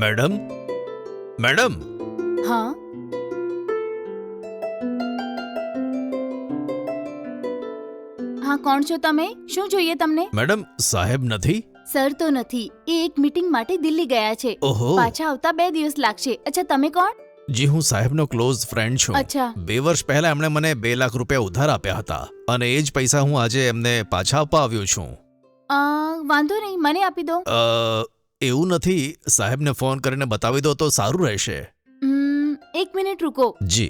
Madam madam હા હા, કોણ છો તમે? શું જોઈએ તમને? મેડમ સાહેબ નથી? સર તો નથી, એ એક મીટિંગ માટે દિલ્હી ગયા છે. ઓહો, પાછા આવતા 2 દિવસ લાગશે. અચ્છા, તમે કોણ? જી હું સાહેબનો ક્લોઝ ફ્રેન્ડ છું. અચ્છા. 2 વર્ષ પહેલા એમણે મને 2 લાખ રૂપિયા ઉધાર આપ્યા હતા અને એ જ પૈસા હું આજે એમને પાછા આપવા આવ્યો છું. વાંધો નહીં, મને આપી દો. એવું નથી, સાહેબને ફોન કરીને બતાવી દો તો સારું રહેશે. 1 મિનિટ રૂકો. જી.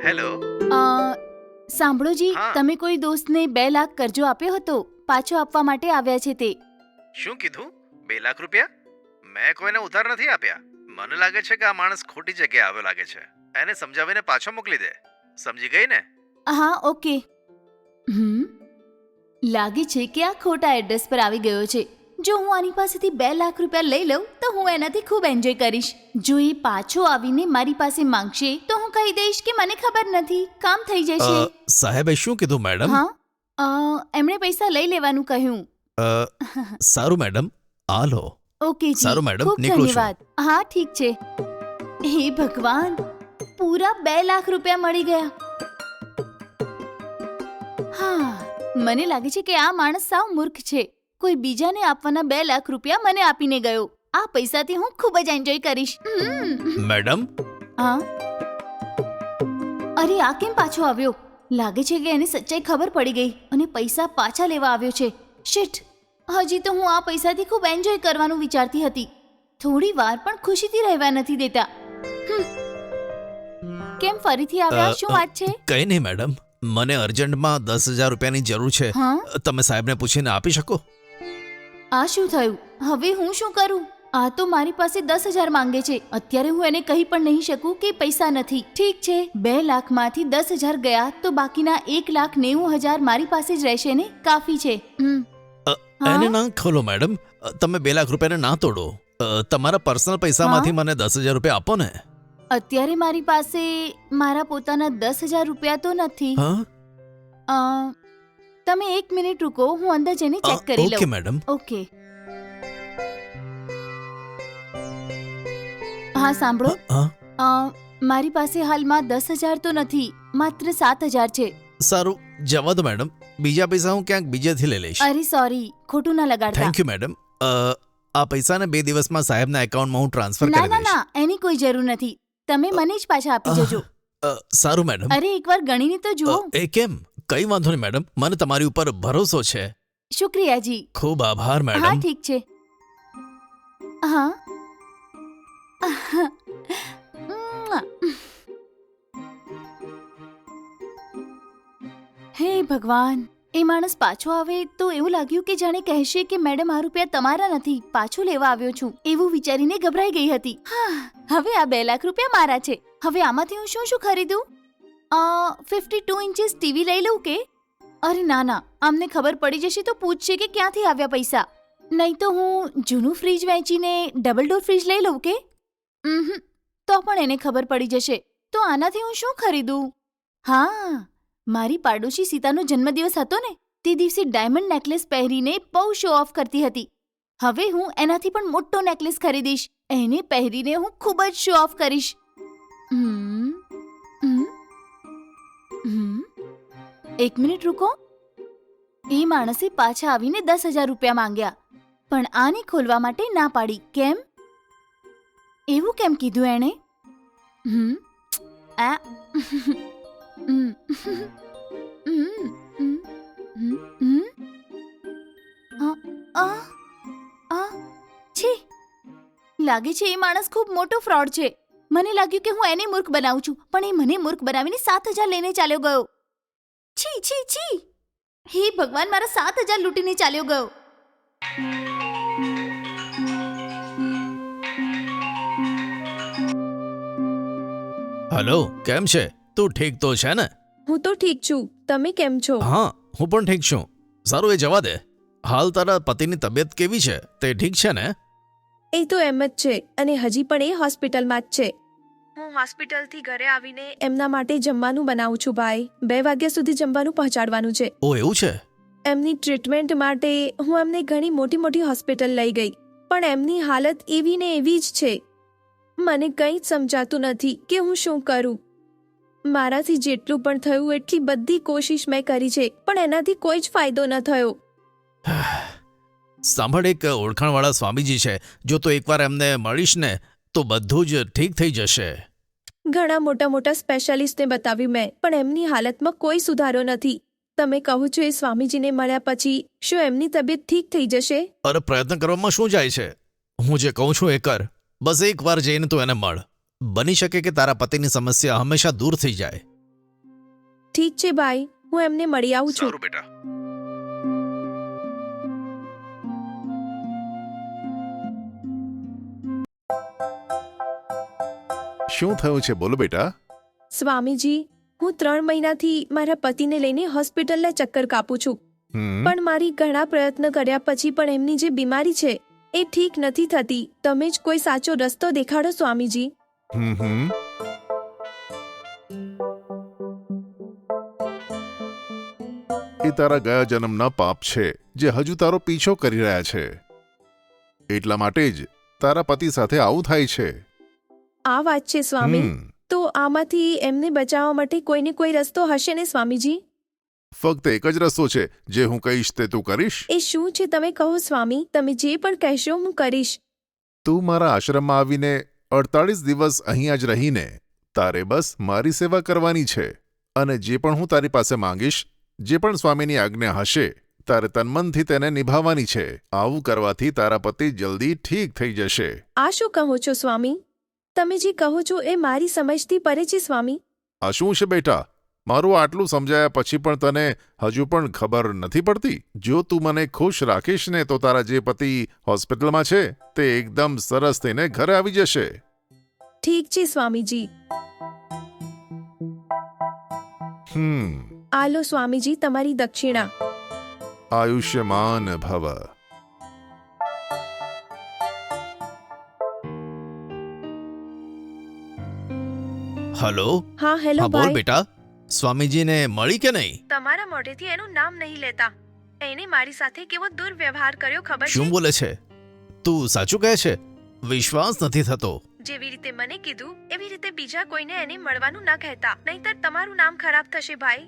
હેલો. સાંભળો જી, હા. તમે કોઈ દોસ્તને 2 લાખ કરજો આપ્યો હતો, પાછો આપવા માટે આવ્યા છે તે. શું કીધું? 2 લાખ રૂપિયા? મેં કોઈને ઉધાર નથી આપ્યા. મને લાગે છે કે આ માણસ ખોટી જગ્યાએ આવ્યો લાગે છે. એને સમજાવીને પાછો મોકલી દે. સમજી ગઈ ને? હા, ઓકે. લાગે છે કે આ ખોટા એડ્રેસ પર આવી ગયો છે. જો હું આની પાસેથી 2 લાખ રૂપિયા લઈ લઉં તો હું એનાથી ખૂબ એન્જોય કરીશ. જો એ પાછો આવીને મારી પાસે માંગશે તો હું કહી દઈશ કે મને ખબર નથી, કામ થઈ જશે. સાહેબે શું કીધું મેડમ? હા, એમણે પૈસા લઈ લેવાનું કહ્યું. સારું મેડમ, આ લો. ઓકે જી, સારું મેડમ, ખૂબ નીકળું છું. ધન્યવાદ. હા, ઠીક છે. હે ભગવાન, પૂરા 2 લાખ રૂપિયા મળી ગયા. હા, મને લાગે છે કે આ માણસ સાવ મૂર્ખ છે. કોઈ બીજાને આપવાના 2 લાખ રૂપિયા મને આપીને ગયો. આ પૈસાથી હું ખૂબ જ એન્જોય કરીશ. મેડમ, હા, અરે આ કેમ પાછો આવ્યો? લાગે છે કે એને સચ્ચાઈ ખબર પડી ગઈ અને પૈસા પાછા લેવા આવ્યો છે. શિટ, હજી તો હું આ પૈસાથી ખૂબ એન્જોય કરવાનું વિચારતી હતી. થોડી વાર પણ ખુશીથી રહેવા નથી દેતા. કેમ ફરીથી આવ્યા? શું વાત છે? કંઈ નહીં મેડમ, મને અર્જન્ટમાં 10,000 રૂપિયાની જરૂર છે. હા, તમે સાહેબને પૂછીને આપી શકો? આ શું થયું? હવે હું શું કરું? આ તો મારી પાસે 10,000 માંગે છે. અત્યારે હું એને કહી પણ નહીં શકું કે પૈસા નથી. ઠીક છે, 2 લાખમાંથી 10,000 ગયા તો બાકીના 1,90,000 મારી પાસે જ રહેશે ને? કાફી છે. એને ના ખોલો મેડમ. તમે 2 લાખ રૂપિયાને ના તોડો. તમારા પર્સનલ પૈસામાંથી મને 10,000 રૂપિયા આપો ને. અત્યારે મારી પાસે મારા પોતાના 10,000 રૂપિયા તો નથી. તમે 1 મિનિટ રૂકો, હું અંદર જઈને ચેક કરી લઉં. Okay madam. ઓકે. હા, સાંભળો. મારી પાસે હાલમાં 10,000 તો નથી, માત્ર 7,000 છે. સારું, જવા દો મેડમ. બીજા પૈસા હું ક્યાંક બીજેથી લઈ લઈશ. અરે સોરી, ખોટું ના લગાડતા. Thank you madam. આ પૈસાને 2 દિવસમાં સાહેબના એકાઉન્ટમાં હું ટ્રાન્સફર ના કરી ના દઈશ. ના, એની કોઈ જરૂર નથી. તમે મને જ પાછા આપી જજો. સારું મેડમ. અરે એકવાર ગણીને તો જુઓ. એ કેમ? કઈ વાંધો નહીં મેડમ, મને તમારી ઉપર ભરોસો છે. શુક્રિયાજી. ખૂબ આભાર હા, મેડમ. ઠીક છે. હા. હે ભગવાન, એ માણસ પાછો આવે તો એવું લાગ્યું કે જાણે કહેશે કે મેડમ, આ રૂપિયા તમારા નથી, પાછું લેવા આવ્યો છું. એવું વિચારીને ગભરાઈ ગઈ હતી. હવે આ 2 લાખ રૂપિયા મારા છે. હવે આમાંથી હું શું શું ખરીદું? 52 ઇંચીસ ટીવી લઈ લઉં કે? અરે ના ના, આમને ખબર પડી જશે તો પૂછશે કે ક્યાંથી આવ્યા પૈસા. નહીં તો હું જૂનું ફ્રીજ વેચીને ડબલ ડોર ફ્રીજ લઈ લઉં કે? તો પણ એને ખબર પડી જશે. તો આનાથી હું શું ખરીદું? હા, મારી પાડોશી સીતાનો જન્મદિવસ હતો ને, તે દિવસે ડાયમંડ નેકલેસ પહેરીને બહુ શો ઓફ કરતી હતી. હવે હું એનાથી પણ મોટો નેકલેસ ખરીદીશ. એને પહેરીને હું ખૂબ જ શો ઓફ કરીશ. 1 મિનિટ રૂકો. એ માણસે પાછા આવીને 10,000 રૂપિયા માંગ્યા, પણ આને ખોલવા માટે ના પાડી. કેમ? એવું કેમ કીધું એણે? છી, લાગે છે એ માણસ ખૂબ મોટો ફ્રોડ છે. મને લાગ્યું કે હું એને મૂર્ખ બનાવું છું, પણ એ મને મૂર્ખ બનાવીને 7,000 લઈને ચાલ્યો ગયો. છી છી છી! હે ભગવાન, મારા 7,000 લૂંટીને ચાલ્યો ગયો. હલો, કેમ છે? તું ઠીક તો છે ને? હું તો ઠીક છું. તમે કેમ છો? હા, હું પણ ઠીક છું. સારું, એ જવા દે. હાલ તારા પતિની તબિયત કેવી છે? તે ઠીક છે ને? એ તો એમ જ છે, અને હજી પણ એ હોસ્પિટલમાં જ છે. હું હોસ્પિટલથી ઘરે આવીને એમના માટે જમવાનું બનાવું છું ભાઈ. 2 વાગ્યા સુધી જમવાનું પહોંચાડવાનું છે. ઓ એવું છે? એમની ટ્રીટમેન્ટ માટે હું એમને ઘણી મોટી મોટી હોસ્પિટલ લઈ ગઈ, પણ એમની હાલત એવી ને એવી જ છે. મને કંઈ જ સમજાતું નથી કે હું શું કરું. મારાથી જેટલું પણ થયું એટલી બધી કોશિશ મેં કરી છે, પણ એનાથી કોઈ જ ફાયદો ન થયો. સાંભળ, એક ઓળખાણવાળા સ્વામીજી છે, જો તો એકવાર એમને મળીશ ને તો બધું જ ઠીક થઈ જશે. ઘણા મોટા મોટા સ્પેશિયાલિસ્ટને બતાવ્યું મેં, પણ એમની હાલતમાં કોઈ સુધારો નથી. તમે કહો છો એ સ્વામીજીને મળ્યા પછી શું એમની તબિયત ઠીક થઈ જશે? અરે, પ્રયત્ન કરવામાં શું જાય છે? હું જે કહું છું એ કર. બસ એકવાર જઈને તું એને મળ. બની શકે કે તારા પતિની સમસ્યા હંમેશા દૂર થઈ જાય. ઠીક છે ભાઈ, હું એમને મળી આવું છું. સારું બેટા. શું થયું છે? બોલો બેટા. સ્વામીજી, હું 3 મહિનાથી મારા પતિને લઈને હોસ્પિટલના ચક્કર કાપું છું, પણ મારી ઘણા પ્રયત્ન કર્યા પછી પણ એમની જે બીમારી છે એ ઠીક નથી થતી. તમે જ કોઈ સાચો રસ્તો દેખાડો સ્વામીજી. એ તારા ગયા જન્મના પાપ છે જે હજુ તારો પીછો કરી રહ્યા છે. એટલા માટે જ તારા પતિ સાથે આવું થાય છે. આ વાત છે સ્વામી. તો આમાંથી એમને બચાવવા માટે કોઈને કોઈ રસ્તો હશે ને સ્વામીજી? ફક્ત એક જ રસ્તો છે. જે હું કહીશ તે તું કરીશ. એ શું છે તમે કહો સ્વામી. તમે જે પણ કહેશો હું કરીશ. તું મારા આશ્રમમાં આવીને 48 દિવસ અહીંયા જ રહીને તારે બસ મારી સેવા કરવાની છે, અને જે પણ હું તારી પાસે માંગીશ, જે પણ સ્વામીની આજ્ઞા હશે, તારે તનમનથી તેને નિભાવવાની છે. આવું કરવાથી તારા પતિ જલ્દી ઠીક થઈ જશે. આ શું કહો છો સ્વામી? તમે જે કહો છો એ મારી સમજથી પરે છે સ્વામી. આ શું છે બેટા? મારું આટલું સમજાયા પછી પણ તને હજુ પણ ખબર નથી પડતી? જો તું મને ખુશ રાખીશ ને તો તારા જે પતિ હોસ્પિટલમાં છે તે એકદમ સરસ થઈને ઘરે આવી જશે. ઠીક છે સ્વામીજી. આલો સ્વામીજી તમારી દક્ષિણા. આયુષ્યમાન ભવ. હલો. હા હેલો હા, બોલ ભાઈ. બેટા. સ્વામીજીને મળી કે નહીં? તમારા મોઢેથી એનું નામ નહીં લેતા. એને મારી સાથે કેવો દુર્વ્યવહાર કર્યો ખબર છે? શું બોલે છે તું? સાચું કહે છે? વિશ્વાસ નથી થતો. જેવી રીતે મને કીધું એવી રીતે બીજા કોઈને એને મળવાનું ન કહેતા, નહીંતર તમારું નામ ખરાબ થશે ભાઈ.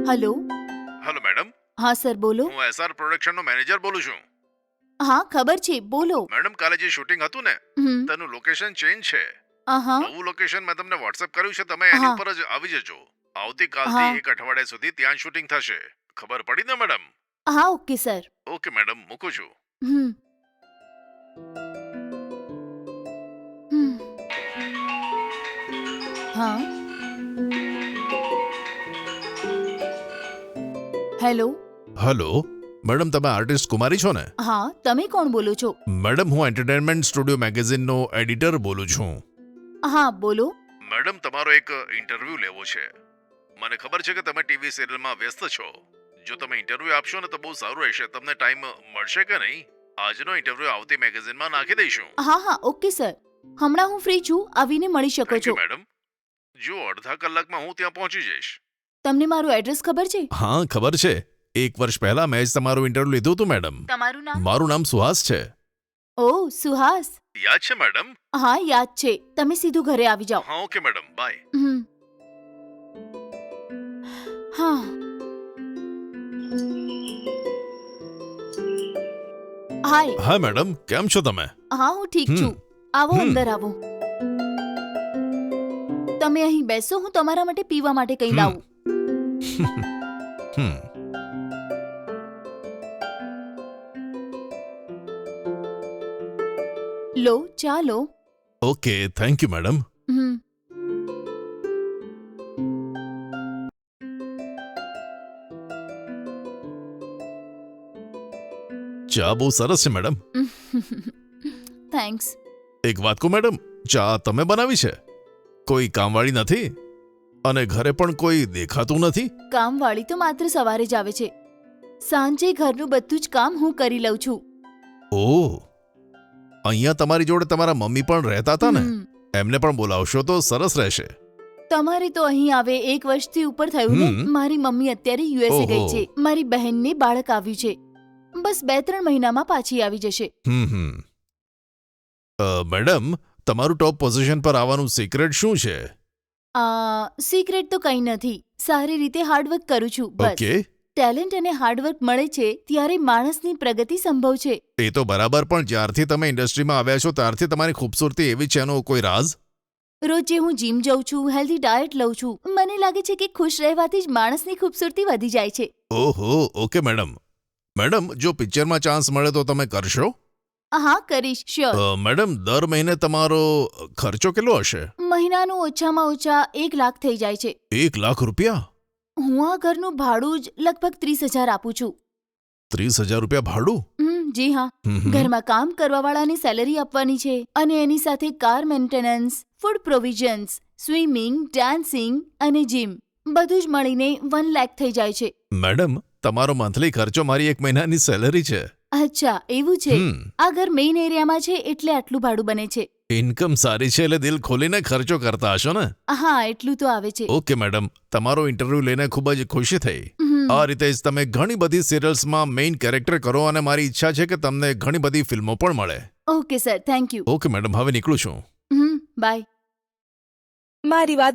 હલો. હેલો મેડમ, હા સર, બોલો. હું એસઆર પ્રોડક્શનનો મેનેજર બોલું છું. હા ખબર છે, બોલો. મેડમ, કાલે જે શૂટિંગ હતું ને તેનું લોકેશન ચેન્જ છે. નવું લોકેશન મેં તમને વોટ્સએપ કર્યું છે, તમે એની ઉપર જ આવી જજો. આવતીકાલથી 1 અઠવાડિયા સુધી ત્યાં શૂટિંગ થશે. ખબર પડી ને મેડમ? હા ઓકે સર. ઓકે મેડમ, મૂકું છું. હા. હેલો. હલો મેડમ, તમે આર્ટિસ્ટ કુમારી છો ને? હા, તમે કોણ બોલો છો? મેડમ, હું એન્ટરટેનમેન્ટ સ્ટુડિયો મેગેઝિનનો એડિટર બોલું છું. હા બોલો. મેડમ, તમારો એક ઇન્ટરવ્યુ લેવો છે. મને ખબર છે કે તમે ટીવી સિરિયલમાં વ્યસ્ત છો. જો તમે ઇન્ટરવ્યુ આપશો ને તો બહુ સારું રહેશે. તમને ટાઈમ મળશે કે નહીં? આજનો ઇન્ટરવ્યુ આવતી મેગેઝિનમાં નાખી દઈશું. હા હા ઓકે સર, હમણાં હું ફ્રી છું, આવીને મળી શકો છો. મેડમ, જો અડધા કલાકમાં હું ત્યાં પહોંચી જઈશ. તમને મારું એડ્રેસ ખબર છે? હા ખબર છે. 1 વર્ષ પહેલા મેં જ તમારું ઇન્ટરવ્યુ લીધું હતું મેડમ. તમારું નામ? મારું નામ સુહાસ છે. ઓહ સુહાસ. યાદ છે મેડમ? હા યાદ છે. તમે સીધું ઘરે આવી જાઓ. હા ઓકે મેડમ, બાય. હા. હાય. હા મેડમ, કેમ છો તમે? હા હું ઠીક છું. આવો અંદર આવો. તમે અહીં બેસો, હું તમારા માટે પીવા માટે કંઈ લાવું. લો ચા લો. Okay, thank you madam. ચા બહુ સરસ છે મેડમ. થેન્ક્સ. એક વાત કહું મેડમ, ચા તમે બનાવી છે? કોઈ કામવાળી નથી અને ઘરે પણ કોઈ દેખાતું નથી? કામવાળી તો માત્ર સવારે જ આવે છે. સાંજે ઘરનું બધું જ કામ હું કરી લઉં છું. ઓહ, અહીંયા તમારી જોડે તમારા મમ્મી પણ રહેતા હતા ને? હમ. એમને પણ બોલાવશો તો સરસ રહેશે. તમારે તો અહીં આવે 1 વર્ષથી ઉપર થયું ને. હમ. મારી મમ્મી અત્યારે યુએસએ ગઈ ઓહો. છે. મારી બહેનને બાળક આવ્યું છે. બસ 2-3 મહિનામાં પાછી આવી જશે. મેડમ, તમારું ટોપ પોઝિશન પર આવવાનું સિક્રેટ શું છે? સિક્રેટ તો કંઈ નથી. સારી રીતે હાર્ડવર્ક કરું છું બસ. ઓકે, ટેલેન્ટ અને હાર્ડવર્ક મળે છે ત્યારે માણસની પ્રગતિ સંભવ છે. એ તો બરાબર, પણ જ્યારથી તમે ઇન્ડસ્ટ્રીમાં આવ્યા છો ત્યારથી તમારી ખૂબસૂરતી એવી છે, એનો કોઈ રાઝ? રોજે હું જીમ જાઉં છું, હેલ્ધી ડાયટ લઉં છું. મને લાગે છે કે ખુશ રહેવાથી જ માણસની ખૂબસૂરતી વધી જાય છે. ઓહો, ઓકે મેડમ. મેડમ, જો પિક્ચરમાં ચાન્સ મળે તો તમે કરશો? હા, કરીશ, શ્યોર. મેડમ, દર મહિને તમારો ખર્ચો કેટલો હશે? મહિનાનું ઓછામાં ઓછા 1 લાખ થઈ જાય છે. 1 લાખ રૂપિયા? હું આ ઘરનું ભાડું જ લગભગ 30,000 આપું છું. 30,000 રૂપિયા ભાડું? જી હા. હમ. ઘરમાં કામ કરવાવાળાની સેલરી આપવાની છે અને એની સાથે car maintenance, food provisions, swimming, dancing અને જીમ બધું જ મળીને 1 લાખ થઈ જાય છે. મેડમ, તમારો મંથલી ખર્ચો મારી 1 મહિનાની સેલરી છે. અચ્છા, એવું છે. હમ. આ ઘર મેઇન એરિયામાં છે એટલે આટલું ભાડું બને છે. ઇન્કમ સારી છે એટલે દિલ ખોલીને ખર્ચો કરતા હશો ને? હા, એટલું તો આવે છે. ઓકે મેડમ, તમારો ઇન્ટરવ્યૂ લઈને ખૂબ જ ખુશી થઈ. હમ. આ રીતે જ તમે ઘણી બધી સિરિયલ્સમાં મેઇન કેરેક્ટર કરો અને મારી ઈચ્છા છે કે તમને ઘણી બધી ફિલ્મો પણ મળે. Okay sir, thank you. Okay madam, હવે નીકળું છું. બાય. મારી વાત